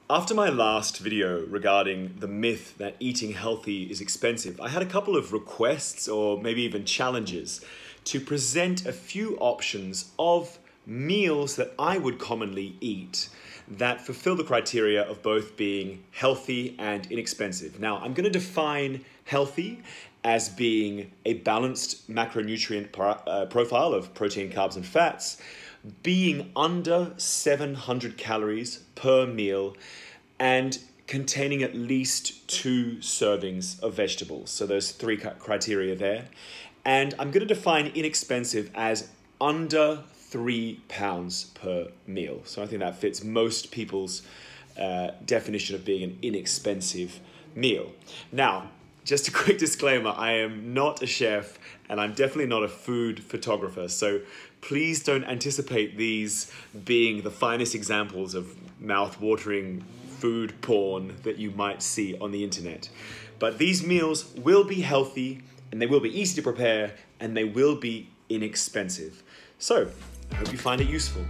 After my last video regarding the myth that eating healthy is expensive, I had a couple of requests or maybe even challenges to present a few options of meals that I would commonly eat that fulfill the criteria of both being healthy and inexpensive. Now, I'm going to define healthy as being a balanced macronutrient profile of protein, carbs, and fats, being under 700 calories per meal, and containing at least 2 servings of vegetables. So those 3 criteria there. And I'm going to define inexpensive as under 3 pounds per meal. So I think that fits most people's definition of being an inexpensive meal. Now, just a quick disclaimer, I am not a chef and I'm definitely not a food photographer. So please don't anticipate these being the finest examples of mouth-watering food porn that you might see on the internet. But these meals will be healthy and they will be easy to prepare and they will be inexpensive. So I hope you find it useful.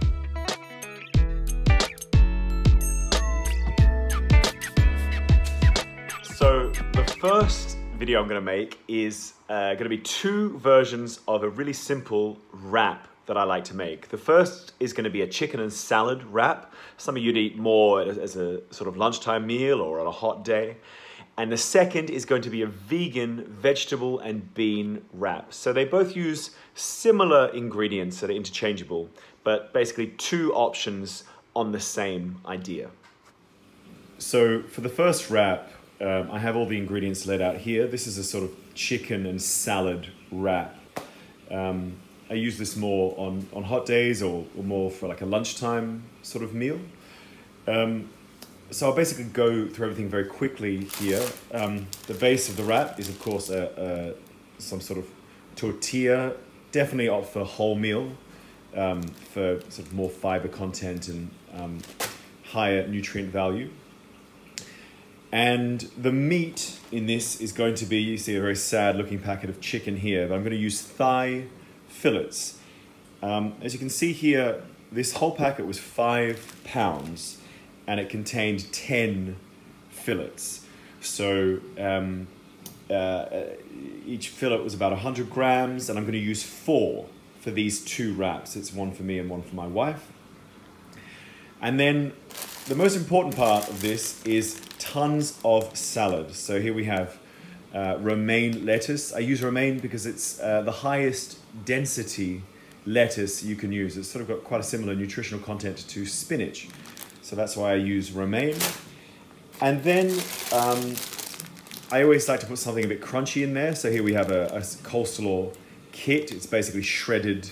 So the first video I'm going to make is going to be 2 versions of a really simple wrap that I like to make. The first is going to be a chicken and salad wrap, something you'd eat more as a sort of lunchtime meal or on a hot day. And the second is going to be a vegan vegetable and bean wrap. So they both use similar ingredients that are interchangeable, but basically 2 options on the same idea. So for the first wrap, I have all the ingredients laid out here. This is a sort of chicken and salad wrap. I use this more on hot days or more for like a lunchtime sort of meal. So I'll basically go through everything very quickly here. The base of the wrap is of course some sort of tortilla, definitely opt for wholemeal for sort of more fiber content and higher nutrient value. And the meat in this is going to be, you see a very sad looking packet of chicken here, but I'm going to use thigh fillets. As you can see here, this whole packet was 5 pounds and it contained 10 fillets. So each fillet was about 100 grams and I'm going to use 4 for these 2 wraps. It's 1 for me and 1 for my wife. And then the most important part of this is tons of salad. So here we have romaine lettuce. I use romaine because it's the highest density lettuce you can use. It's sort of got quite a similar nutritional content to spinach. So that's why I use romaine. And then I always like to put something a bit crunchy in there. So here we have a coleslaw kit. It's basically shredded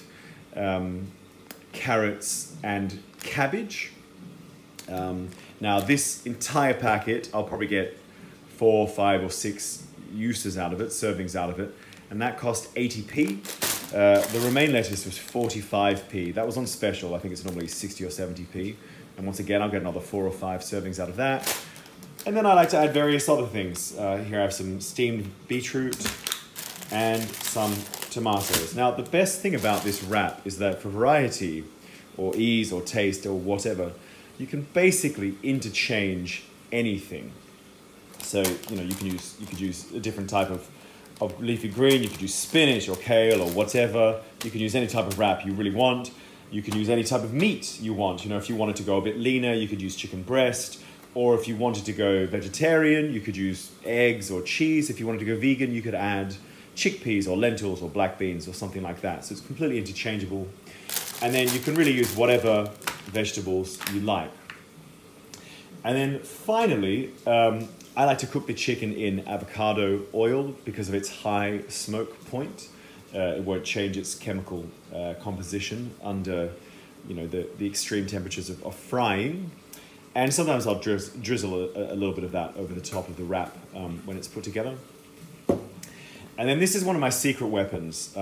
carrots and cabbage. Now this entire packet, I'll probably get 4, 5 or 6 uses out of it, servings out of it, and that cost 80p. The romaine lettuce was 45p. That was on special. I think it's normally 60 or 70p. And once again, I'll get another 4 or 5 servings out of that. And then I like to add various other things. Here I have some steamed beetroot and some tomatoes. Now, the best thing about this wrap is that for variety or ease or taste or whatever, you can basically interchange anything. So, you know, you could use a different type of leafy green, you could use spinach or kale or whatever. You can use any type of wrap you really want. You can use any type of meat you want. You know, if you wanted to go a bit leaner, you could use chicken breast. Or if you wanted to go vegetarian, you could use eggs or cheese. If you wanted to go vegan, you could add chickpeas or lentils or black beans or something like that. So it's completely interchangeable. And then you can really use whatever vegetables you like. And then finally, I like to cook the chicken in avocado oil because of its high smoke point. It won't change its chemical composition under, you know, the extreme temperatures of frying. And sometimes I'll drizzle a little bit of that over the top of the wrap when it's put together. And then this is one of my secret weapons,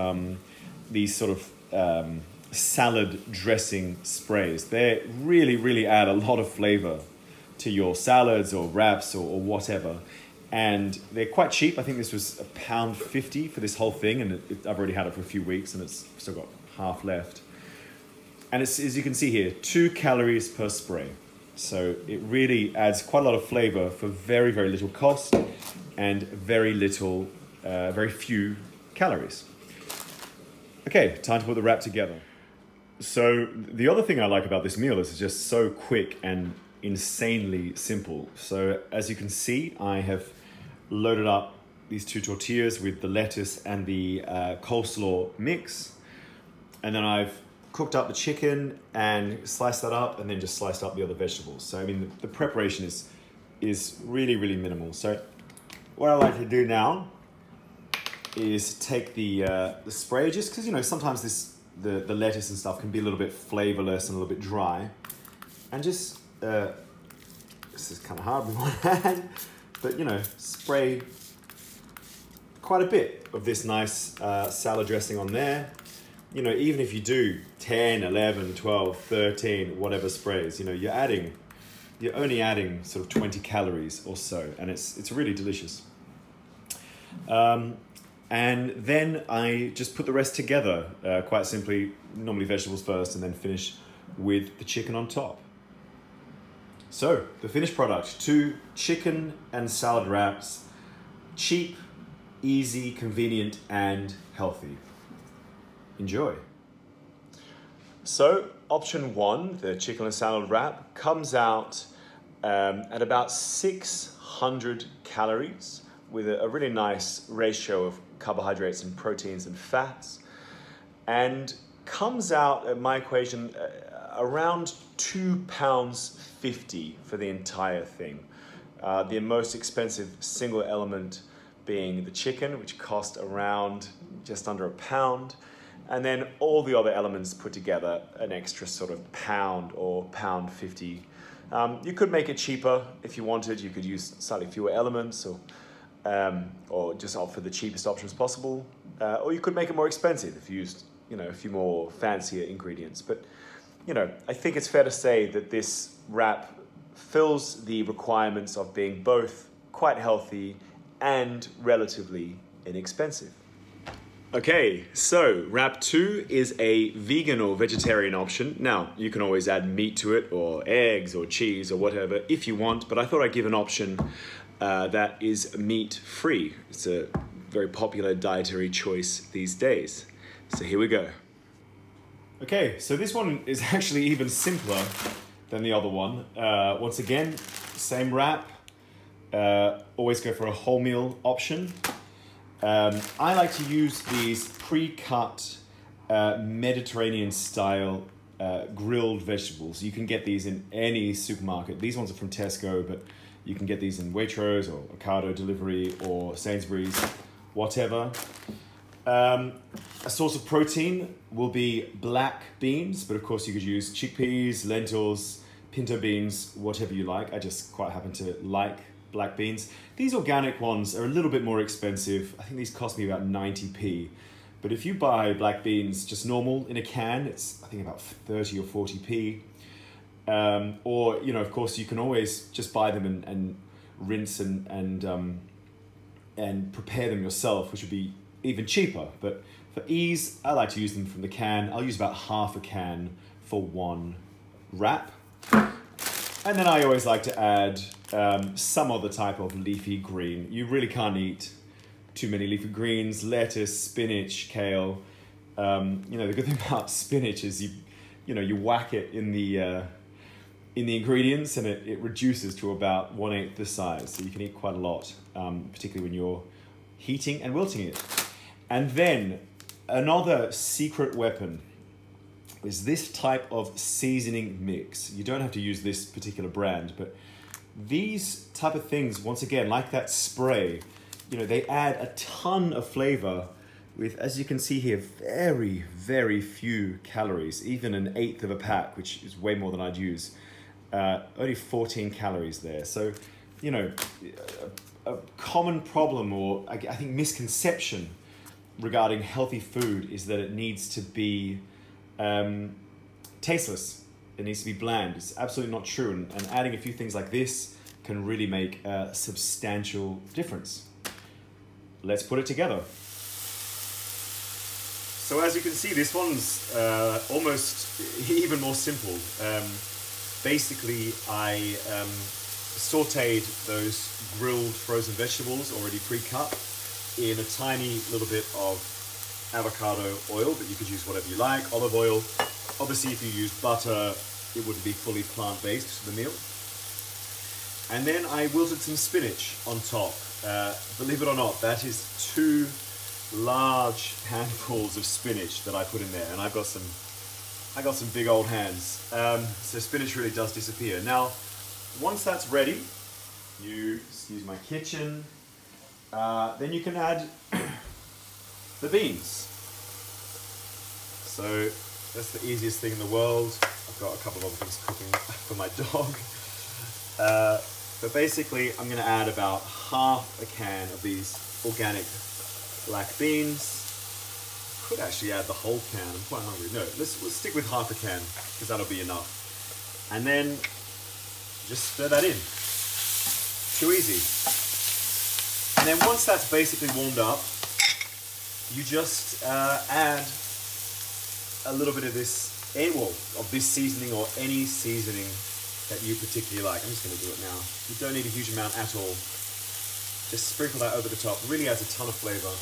these sort of salad dressing sprays. They really, really add a lot of flavor to your salads or wraps or whatever. And they're quite cheap. I think this was £1.50 for this whole thing, and I've already had it for a few weeks and it's still got half left. And it's, as you can see here, 2 calories per spray. So it really adds quite a lot of flavor for very, very little cost and very few calories. Okay, time to put the wrap together. So the other thing I like about this meal is it's just so quick and insanely simple. So as you can see, I have loaded up these 2 tortillas with the lettuce and the coleslaw mix. And then I've cooked up the chicken and sliced that up, and then just sliced up the other vegetables. So I mean, the preparation is really, really minimal. So what I like to do now is take the spray, just because, you know, sometimes the lettuce and stuff can be a little bit flavorless and a little bit dry, and just this is kind of hard with one hand, but, you know, spray quite a bit of this nice salad dressing on there. You know, even if you do 10, 11, 12, 13, whatever sprays, you know, you're only adding sort of 20 calories or so, and it's really delicious. And then I just put the rest together, quite simply, normally vegetables first, and then finish with the chicken on top. So, the finished product, 2 chicken and salad wraps, cheap, easy, convenient, and healthy. Enjoy. So, option 1, the chicken and salad wrap, comes out at about 600 calories with a really nice ratio of carbohydrates and proteins and fats, and comes out, at my equation, around £2.50 for the entire thing. The most expensive single element being the chicken, which cost around just under £1. And then all the other elements put together, an extra sort of £1 or £1.50. You could make it cheaper if you wanted. You could use slightly fewer elements, or just opt for the cheapest options possible. Or you could make it more expensive if you used, you know, a few more fancier ingredients. But, you know, I think it's fair to say that this wrap fills the requirements of being both quite healthy and relatively inexpensive. Okay, so wrap 2 is a vegan or vegetarian option. Now, you can always add meat to it, or eggs or cheese or whatever if you want, but I thought I'd give an option that is meat-free. It's a very popular dietary choice these days. So here we go. Okay, so this one is actually even simpler than the other one. Once again, same wrap. Always go for a wholemeal option. I like to use these pre-cut Mediterranean-style grilled vegetables. You can get these in any supermarket. These ones are from Tesco, but you can get these in Waitrose or Ocado Delivery or Sainsbury's, whatever. A source of protein will be black beans, but of course you could use chickpeas, lentils, pinto beans, whatever you like. I just quite happen to like black beans. These organic ones are a little bit more expensive. I think these cost me about 90p. But if you buy black beans just normal in a can, it's I think about 30 or 40p. Or, you know, of course you can always just buy them and rinse and prepare them yourself, which would be even cheaper. But for ease, I like to use them from the can. I'll use about half a can for one wrap. And then I always like to add some other type of leafy green. You really can't eat too many leafy greens: lettuce, spinach, kale. You know, the good thing about spinach is you whack it in the ingredients, and it reduces to about 1/8 the size. So you can eat quite a lot, particularly when you're heating and wilting it. And then another secret weapon is this type of seasoning mix. You don't have to use this particular brand, but these type of things, once again, like that spray, you know, they add a ton of flavor with, as you can see here, very, very few calories, even 1/8 of a pack, which is way more than I'd use. Only 14 calories there. So, you know, a common problem, or I think misconception regarding healthy food, is that it needs to be tasteless. It needs to be bland. It's absolutely not true. And adding a few things like this can really make a substantial difference. Let's put it together. So as you can see, this one's almost even more simple. basically I sauteed those grilled frozen vegetables already pre-cut in a tiny little bit of avocado oil, but you could use whatever you like, olive oil. Obviously, if you use butter, it wouldn't be fully plant-based for the meal. And then I wilted some spinach on top. Believe it or not, that is 2 large handfuls of spinach that I put in there, and I got some big old hands. So spinach really does disappear. Now, once that's ready, you excuse my kitchen. Then you can add the beans. So that's the easiest thing in the world. I've got a couple of other things cooking for my dog. But basically, I'm going to add about half a can of these organic black beans. Could actually add the whole can. I'm quite hungry. No, let's stick with half a can because that'll be enough. And then just stir that in. Too easy. And then once that's basically warmed up, you just add a little bit of this, of this seasoning or any seasoning that you particularly like. I'm just going to do it now. You don't need a huge amount at all. Just sprinkle that over the top. Really adds a ton of flavor.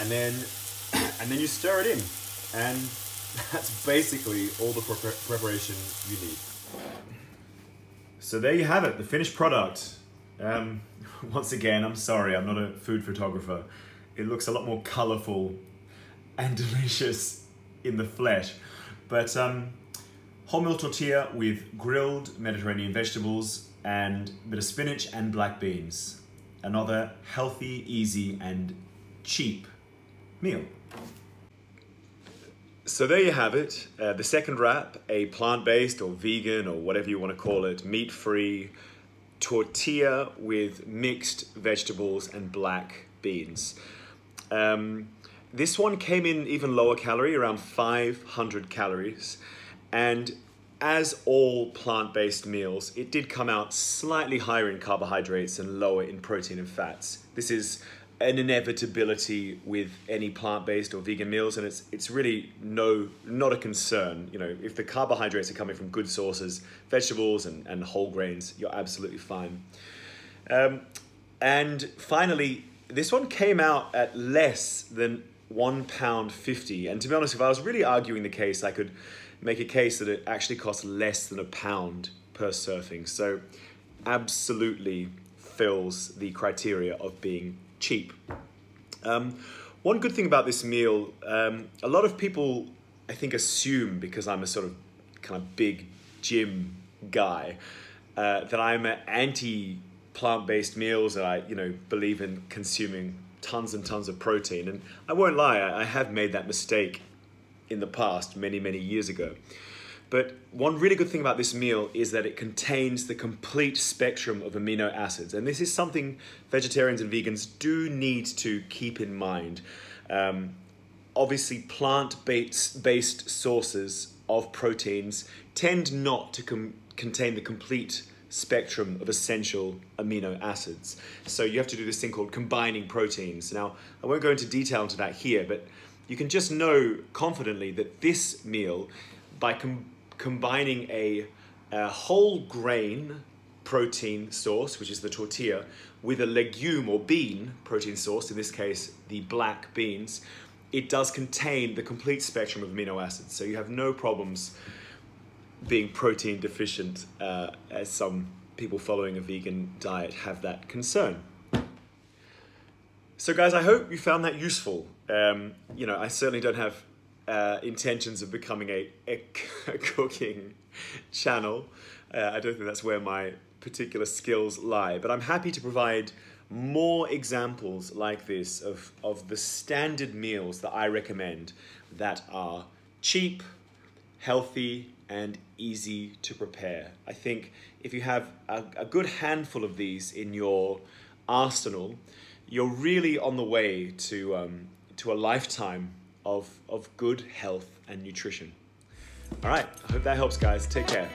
And then you stir it in. And that's basically all the preparation you need. So there you have it, the finished product. Once again, I'm sorry, I'm not a food photographer. It looks a lot more colorful and delicious in the flesh. But wholemeal tortilla with grilled Mediterranean vegetables and a bit of spinach and black beans. Another healthy, easy, and cheap meal. So there you have it. The second wrap, a plant-based or vegan or whatever you want to call it, meat-free tortilla with mixed vegetables and black beans. This one came in even lower calorie, around 500 calories. And as all plant-based meals, it did come out slightly higher in carbohydrates and lower in protein and fats. This is an inevitability with any plant-based or vegan meals, and it's really not a concern. You know, if the carbohydrates are coming from good sources, vegetables and whole grains, you're absolutely fine. And finally, this one came out at less than £1.50, and to be honest, if I was really arguing the case, I could make a case that it actually costs less than £1 per serving. So absolutely fills the criteria of being cheap. One good thing about this meal, a lot of people, I think, assume, because I'm a sort of kind of big gym guy, that I'm an anti plant-based meals, and I, believe in consuming tons and tons of protein. And I won't lie, I have made that mistake in the past, many, many years ago. But one really good thing about this meal is that it contains the complete spectrum of amino acids. And this is something vegetarians and vegans do need to keep in mind. Obviously, plant-based sources of proteins tend not to contain the complete spectrum of essential amino acids. So you have to do this thing called combining proteins. Now, I won't go into detail into that here, but you can just know confidently that this meal, by combining a whole grain protein source, which is the tortilla, with a legume or bean protein source, in this case, the black beans, it does contain the complete spectrum of amino acids. So you have no problems being protein deficient, as some people following a vegan diet have that concern. So guys, I hope you found that useful. I certainly don't have intentions of becoming a cooking channel. I don't think that's where my particular skills lie, but I'm happy to provide more examples like this of the standard meals that I recommend that are cheap, healthy, and easy to prepare. I think if you have a good handful of these in your arsenal, you're really on the way to a lifetime of good health and nutrition. All right, I hope that helps, guys. Take care.